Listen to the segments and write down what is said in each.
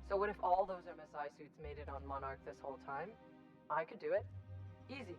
So what if all those MSI suits made it on Monarch this whole time? I could do it. Easy.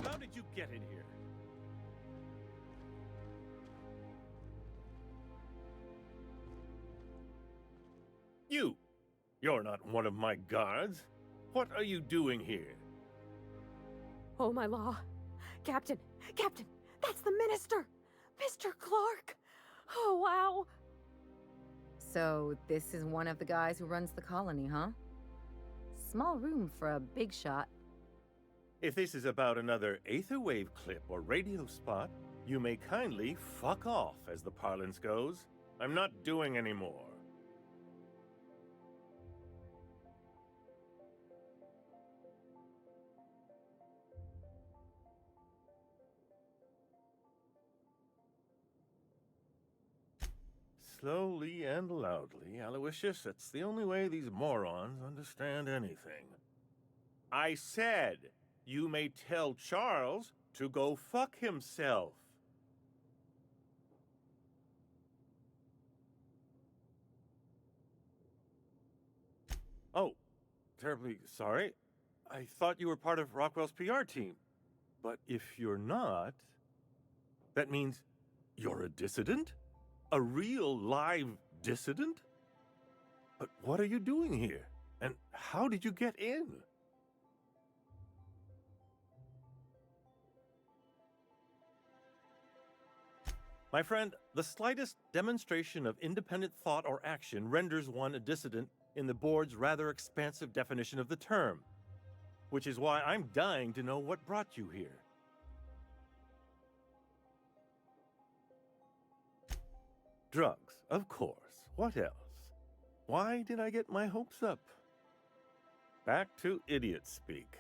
How did you get in here? You're not one of my guards. What are you doing here? Oh, my law. Captain, that's the minister! Mr. Clark! Oh, wow! So, this is one of the guys who runs the colony, huh? Small room for a big shot. If this is about another Aetherwave clip or radio spot, you may kindly fuck off, as the parlance goes. I'm not doing any more. Slowly and loudly, Aloysius, it's the only way these morons understand anything. I said, you may tell Charles to go fuck himself. Oh, terribly sorry. I thought you were part of Rockwell's PR team. But if you're not, that means you're a dissident? A real live dissident? But what are you doing here? And how did you get in? My friend, the slightest demonstration of independent thought or action renders one a dissident in the board's rather expansive definition of the term, which is why I'm dying to know what brought you here. Drugs, of course. What else? Why did I get my hopes up? Back to idiot speak.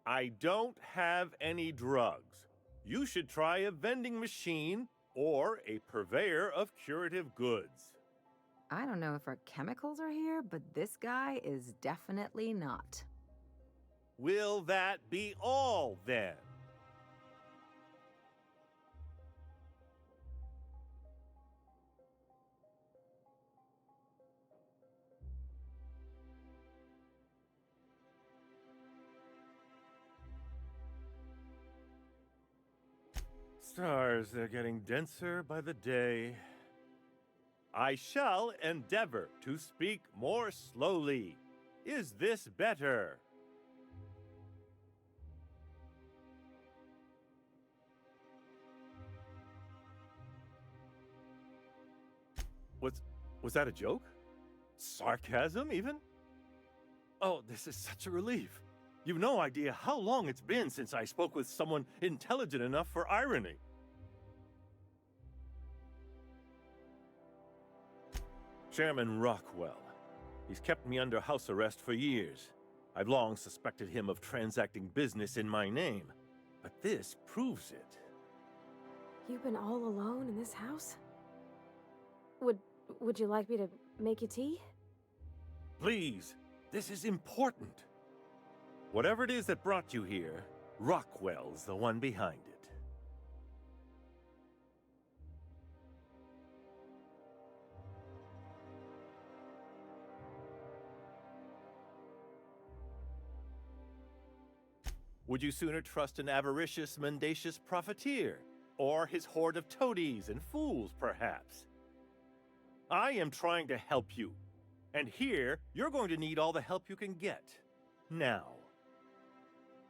I don't have any drugs. You should try a vending machine or a purveyor of curative goods. I don't know if our chemicals are here, but this guy is definitely not. Will that be all, then? Stars, they're getting denser by the day. I shall endeavor to speak more slowly. Is this better? Was that a joke? Sarcasm, even? Oh, this is such a relief. You've no idea how long it's been since I spoke with someone intelligent enough for irony. Chairman Rockwell. He's kept me under house arrest for years. I've long suspected him of transacting business in my name, but this proves it. You've been all alone in this house? Would you like me to make you tea? Please, this is important. Whatever it is that brought you here, Rockwell's the one behind it. Would you sooner trust an avaricious, mendacious profiteer, or his horde of toadies and fools, perhaps? I am trying to help you, and here, you're going to need all the help you can get. Now.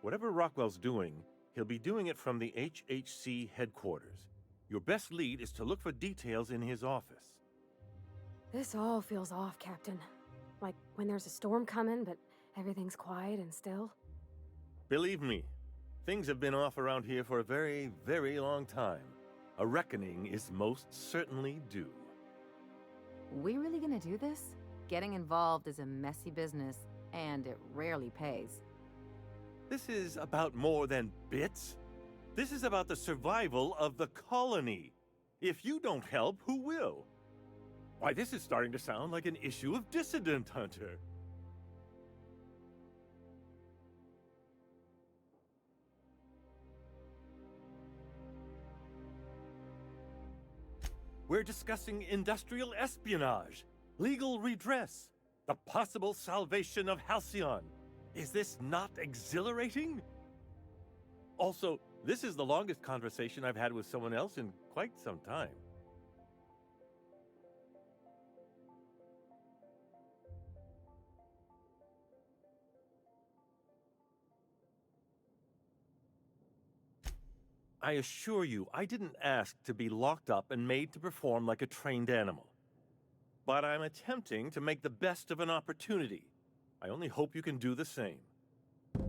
Whatever Rockwell's doing, he'll be doing it from the HHC headquarters. Your best lead is to look for details in his office. This all feels off, Captain. Like when there's a storm coming, but everything's quiet and still. Believe me, things have been off around here for a very, very long time. A reckoning is most certainly due. We really gonna do this? Getting involved is a messy business, and it rarely pays. This is about more than bits. This is about the survival of the colony. If you don't help, who will? Why, this is starting to sound like an issue of Dissident Hunter. We're discussing industrial espionage, legal redress, the possible salvation of Halcyon. Is this not exhilarating? Also, this is the longest conversation I've had with someone else in quite some time. I assure you, I didn't ask to be locked up and made to perform like a trained animal. But I'm attempting to make the best of an opportunity. I only hope you can do the same.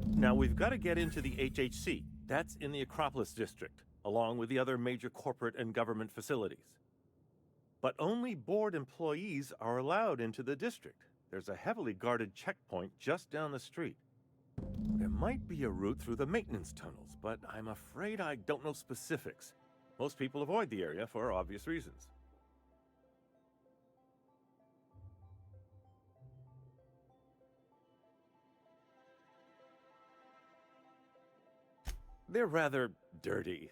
Now, we've got to get into the HHC. That's in the Acropolis district, along with the other major corporate and government facilities. But only board employees are allowed into the district. There's a heavily guarded checkpoint just down the street. There might be a route through the maintenance tunnels, but I'm afraid I don't know specifics. Most people avoid the area for obvious reasons. They're rather dirty.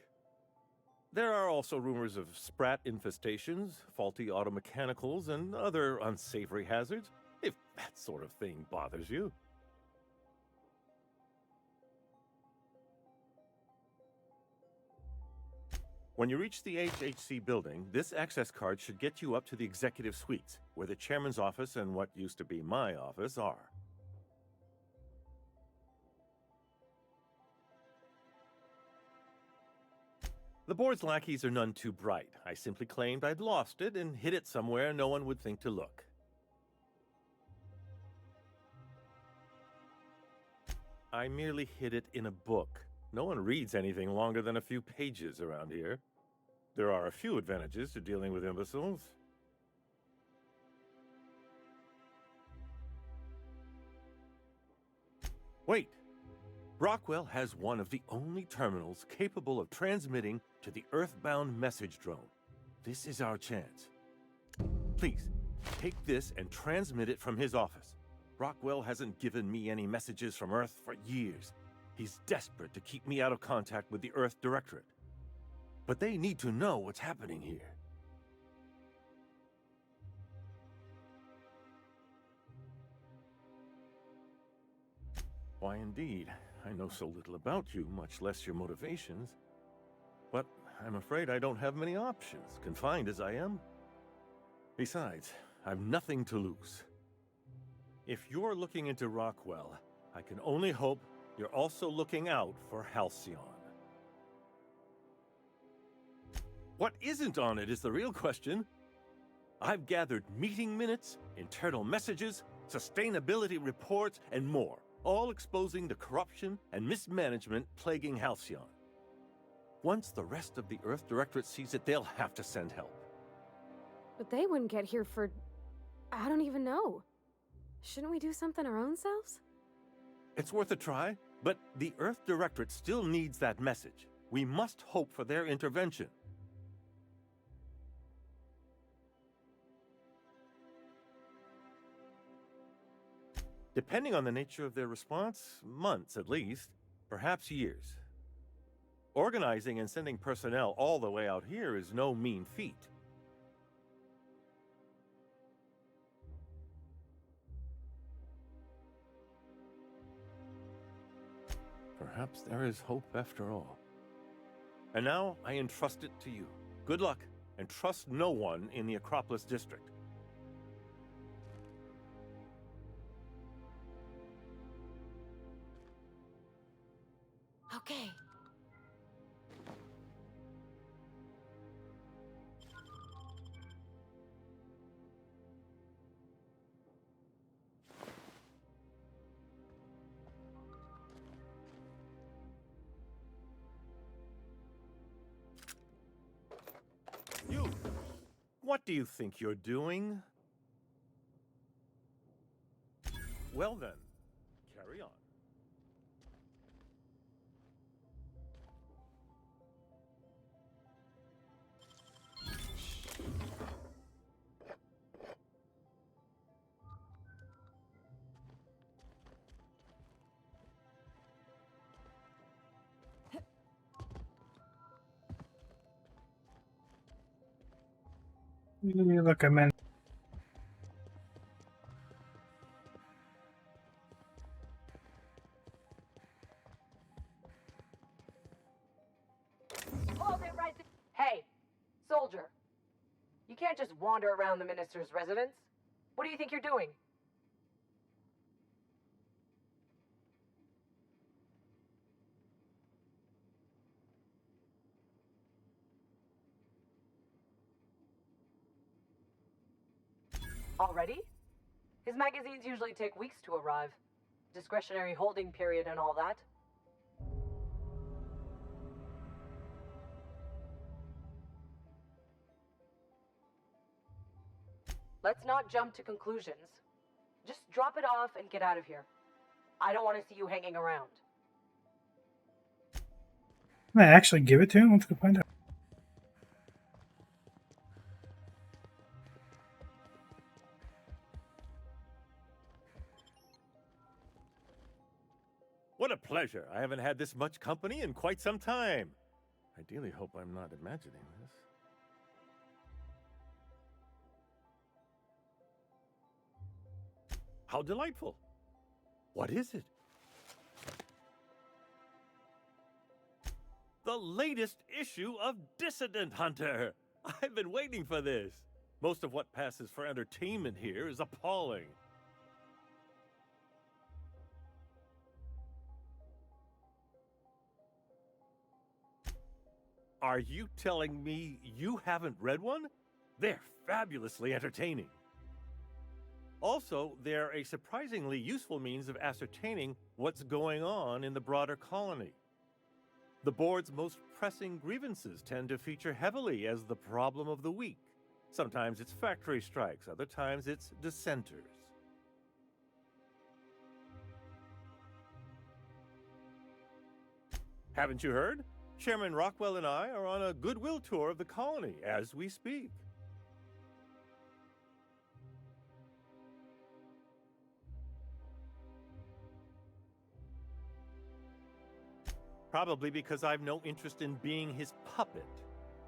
There are also rumors of sprat infestations, faulty automechanicals, and other unsavory hazards, if that sort of thing bothers you. When you reach the HHC building, this access card should get you up to the executive suites, where the chairman's office and what used to be my office are. The board's lackeys are none too bright. I simply claimed I'd lost it and hid it somewhere no one would think to look. I merely hid it in a book. No one reads anything longer than a few pages around here. There are a few advantages to dealing with imbeciles. Wait! Rockwell has one of the only terminals capable of transmitting to the Earthbound message drone. This is our chance. Please, take this and transmit it from his office. Rockwell hasn't given me any messages from Earth for years. He's desperate to keep me out of contact with the Earth Directorate. But they need to know what's happening here. Why, indeed. I know so little about you, much less your motivations. But I'm afraid I don't have many options, confined as I am. Besides, I've nothing to lose. If you're looking into Rockwell, I can only hope you're also looking out for Halcyon. What isn't on it is the real question. I've gathered meeting minutes, internal messages, sustainability reports, and more, all exposing the corruption and mismanagement plaguing Halcyon. Once the rest of the Earth Directorate sees it, they'll have to send help. But they wouldn't get here for... I don't even know. Shouldn't we do something our own selves? It's worth a try, but the Earth Directorate still needs that message. We must hope for their intervention. Depending on the nature of their response, months at least, perhaps years. Organizing and sending personnel all the way out here is no mean feat. Perhaps there is hope after all. And now I entrust it to you. Good luck, and trust no one in the Acropolis district. Okay. You! What do you think you're doing? Well then, carry on. Look, I meant. Hold it right there. Hey, soldier. You can't just wander around the minister's residence. What do you think you're doing? Already? His magazines usually take weeks to arrive. Discretionary holding period and all that. Let's not jump to conclusions. Just drop it off and get out of here. I don't want to see you hanging around. Can I actually give it to him? Let's go find out. What a pleasure. I haven't had this much company in quite some time. Ideally hope I'm not imagining this. How delightful. What is it? The latest issue of Dissident Hunter. I've been waiting for this. Most of what passes for entertainment here is appalling. Are you telling me you haven't read one? They're fabulously entertaining. Also, they're a surprisingly useful means of ascertaining what's going on in the broader colony. The board's most pressing grievances tend to feature heavily as the problem of the week. Sometimes it's factory strikes, other times it's dissenters. Haven't you heard? Chairman Rockwell and I are on a goodwill tour of the colony as we speak. Probably because I've no interest in being his puppet.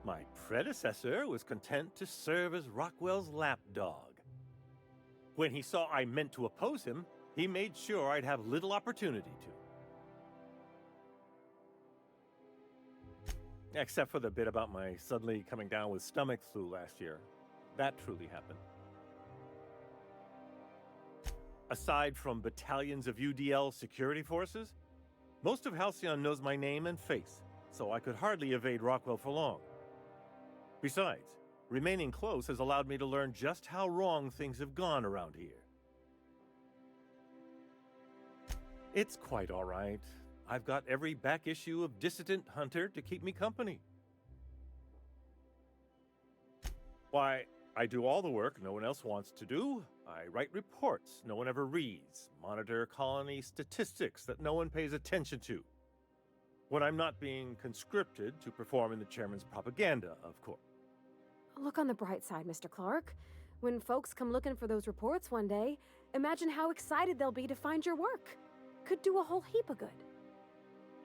My predecessor was content to serve as Rockwell's lapdog. When he saw I meant to oppose him, he made sure I'd have little opportunity to. Except for the bit about my suddenly coming down with stomach flu last year. That truly happened. Aside from battalions of UDL security forces, most of Halcyon knows my name and face, so I could hardly evade Rockwell for long. Besides, remaining close has allowed me to learn just how wrong things have gone around here. It's quite all right. I've got every back issue of Dissident Hunter to keep me company. Why, I do all the work no one else wants to do, I write reports no one ever reads, monitor colony statistics that no one pays attention to. When I'm not being conscripted to perform in the chairman's propaganda, of course. Look on the bright side, Mr. Clark. When folks come looking for those reports one day, imagine how excited they'll be to find your work. Could do a whole heap of good.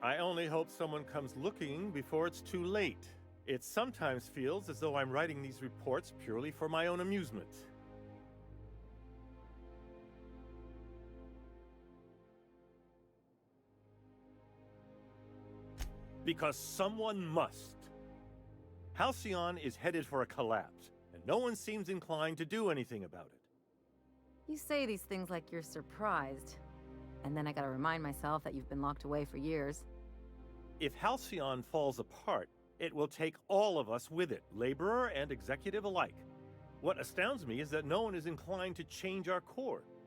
I only hope someone comes looking before it's too late. It sometimes feels as though I'm writing these reports purely for my own amusement. Because someone must. Halcyon is headed for a collapse, and no one seems inclined to do anything about it. You say these things like you're surprised. And then I gotta remind myself that you've been locked away for years. If Halcyon falls apart, it will take all of us with it, laborer and executive alike. What astounds me is that no one is inclined to change our course.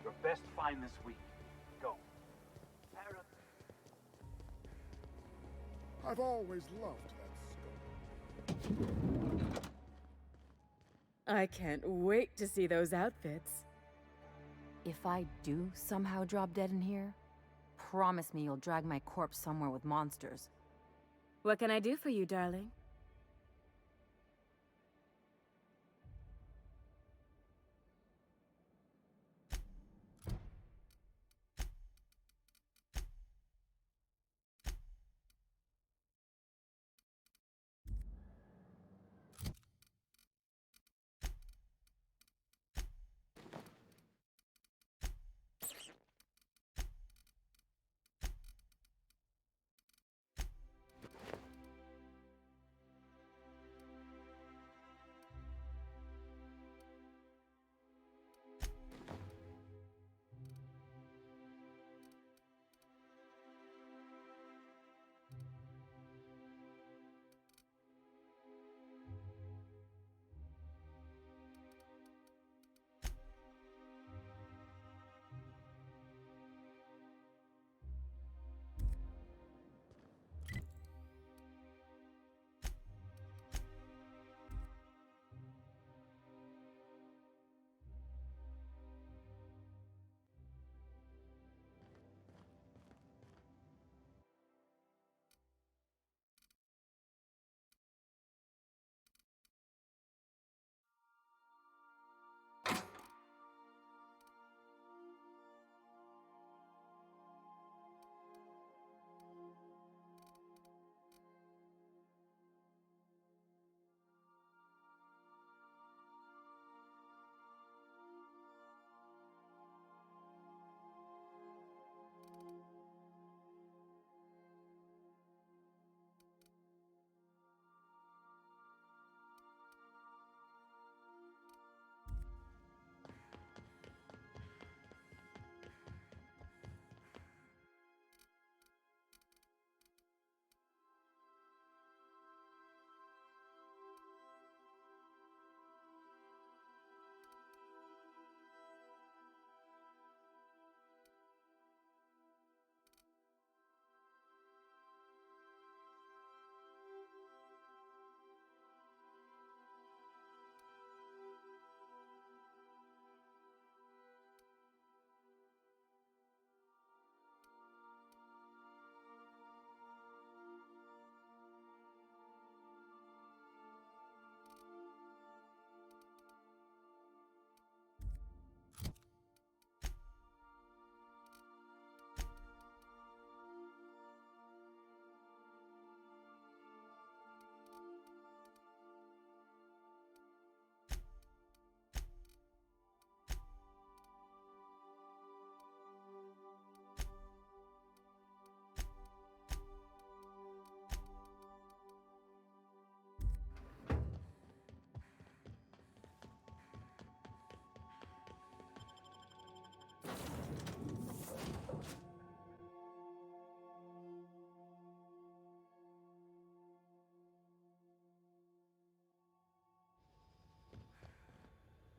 Your best find this week. Go. I've always loved that scope. I can't wait to see those outfits. If I do somehow drop dead in here, promise me you'll drag my corpse somewhere with monsters. What can I do for you, darling?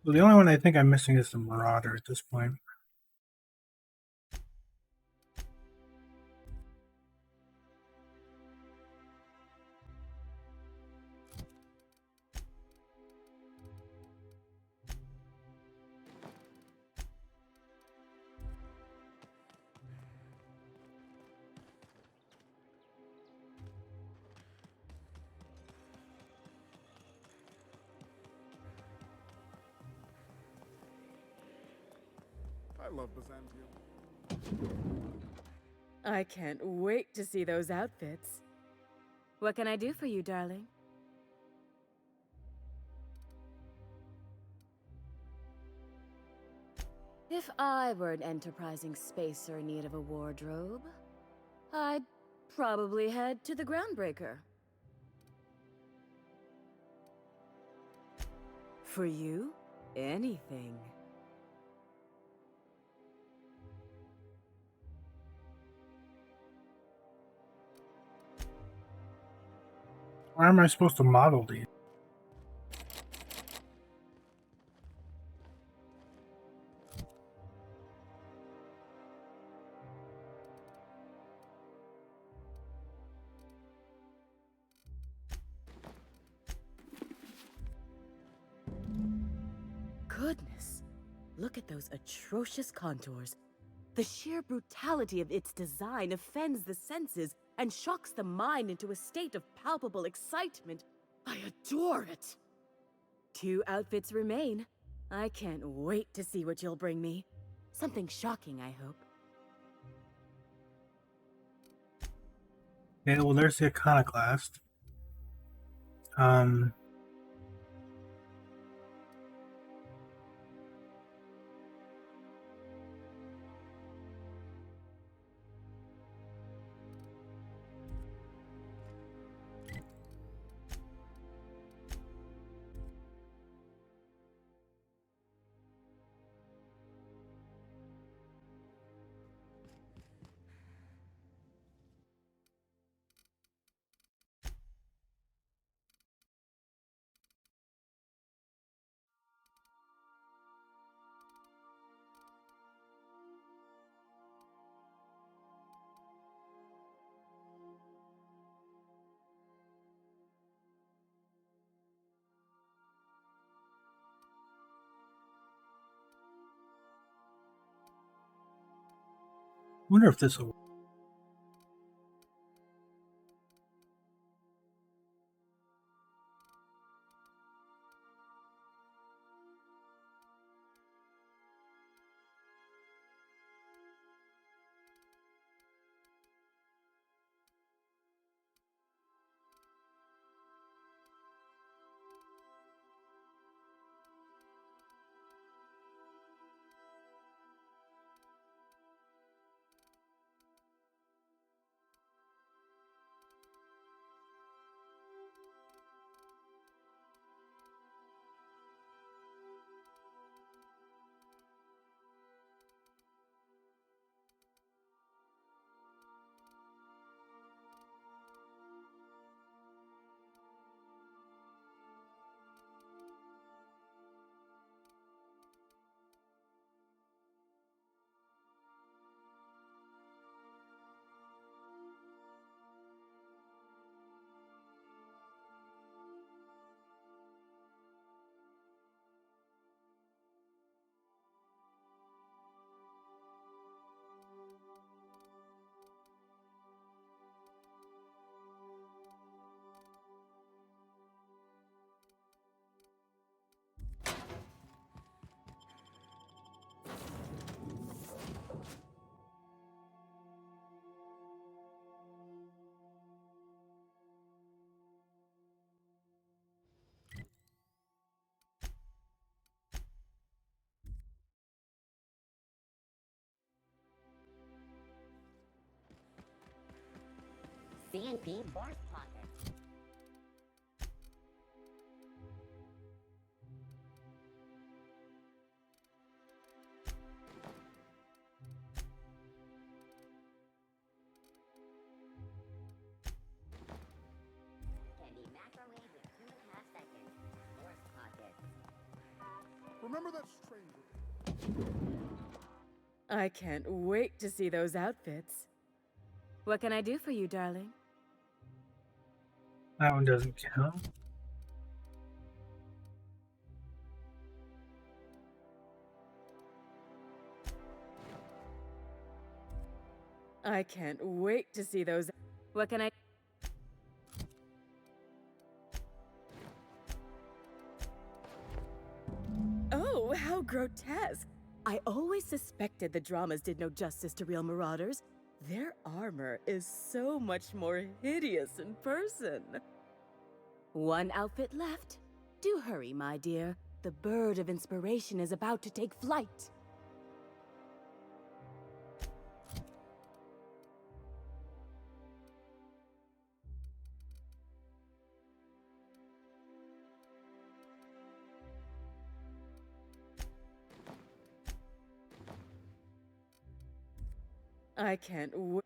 So the only one I think I'm missing is the Marauder at this point. I love Byzantium. I can't wait to see those outfits. What can I do for you, darling? If I were an enterprising spacer in need of a wardrobe, I'd probably head to the Groundbreaker. For you, anything. Why am I supposed to model these? Goodness, look at those atrocious contours. The sheer brutality of its design offends the senses and shocks the mind into a state of palpable excitement. I adore it! 2 outfits remain. I can't wait to see what you'll bring me. Something shocking, I hope. Okay, well there's the Iconoclast. Um, wonder if this will. CNP Barf Pocket. Can be microwaved with 2.5 seconds. Barf Pocket. Remember that stranger? I can't wait to see those outfits. What can I do for you, darling? That one doesn't count. I can't wait to see those. What can I? Oh, how grotesque! I always suspected the dramas did no justice to real marauders. Their armor is so much more hideous in person. One outfit left. Do hurry, my dear. The bird of inspiration is about to take flight. I can't wait.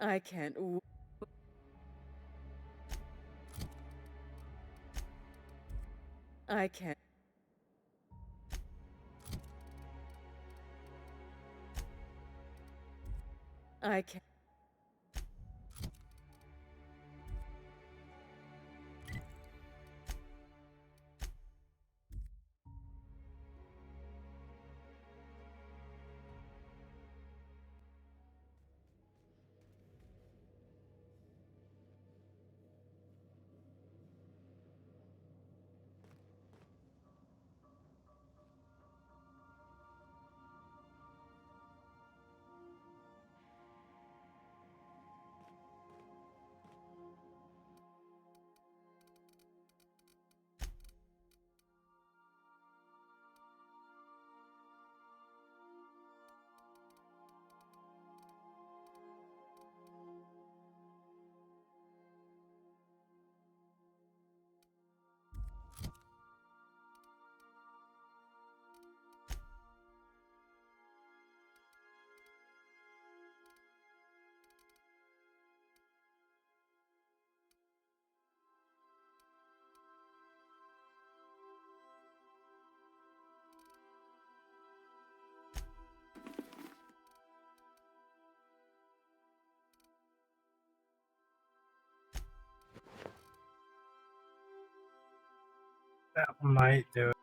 I can't w- I can't. I can't. That might do it.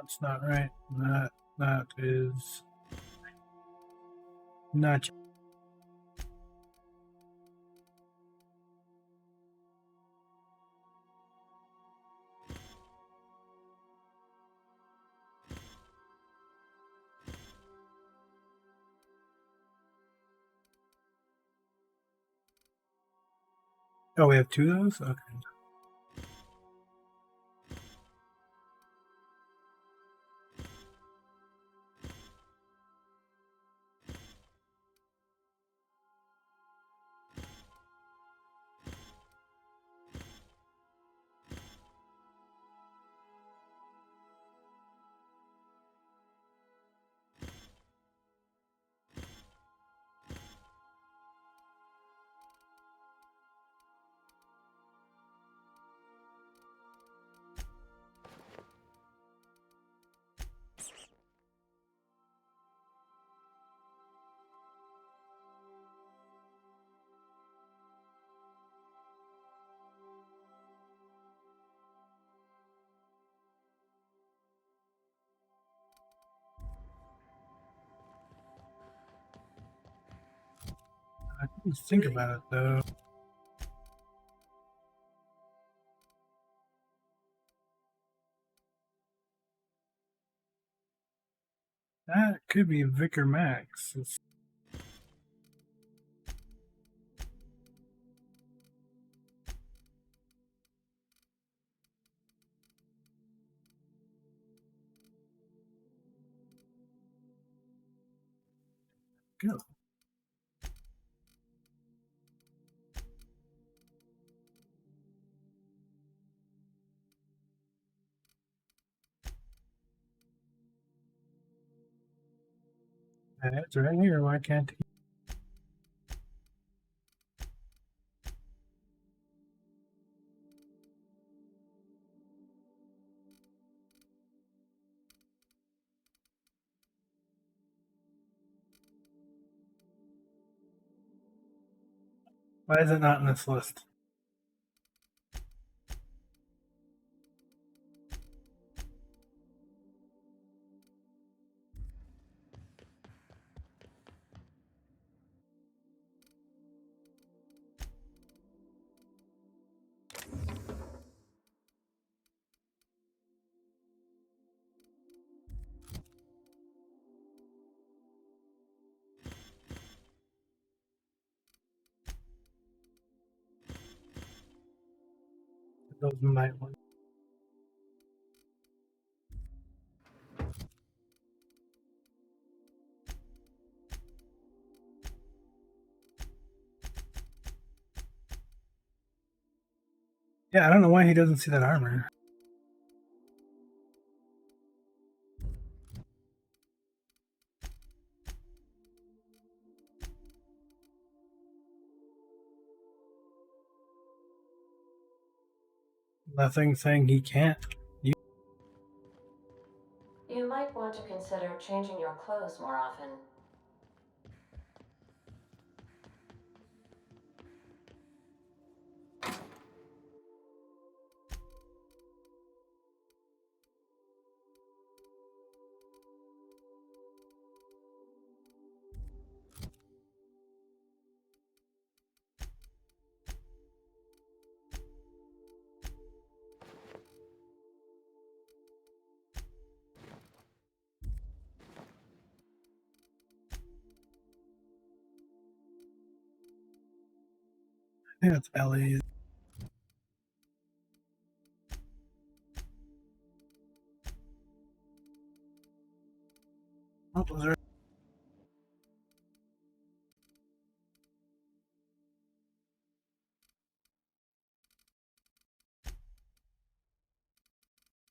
That's not right. That is not. Oh, we have two of those? Okay. I didn't think about it though. That could be Vicar Max. Go. It's right here. Why can't he? Why is it not in this list? Those might want. Yeah, I don't know why he doesn't see that armor. Nothing saying he can't. You might want to consider changing your clothes more often. I think that's Ellie's. Oh, those are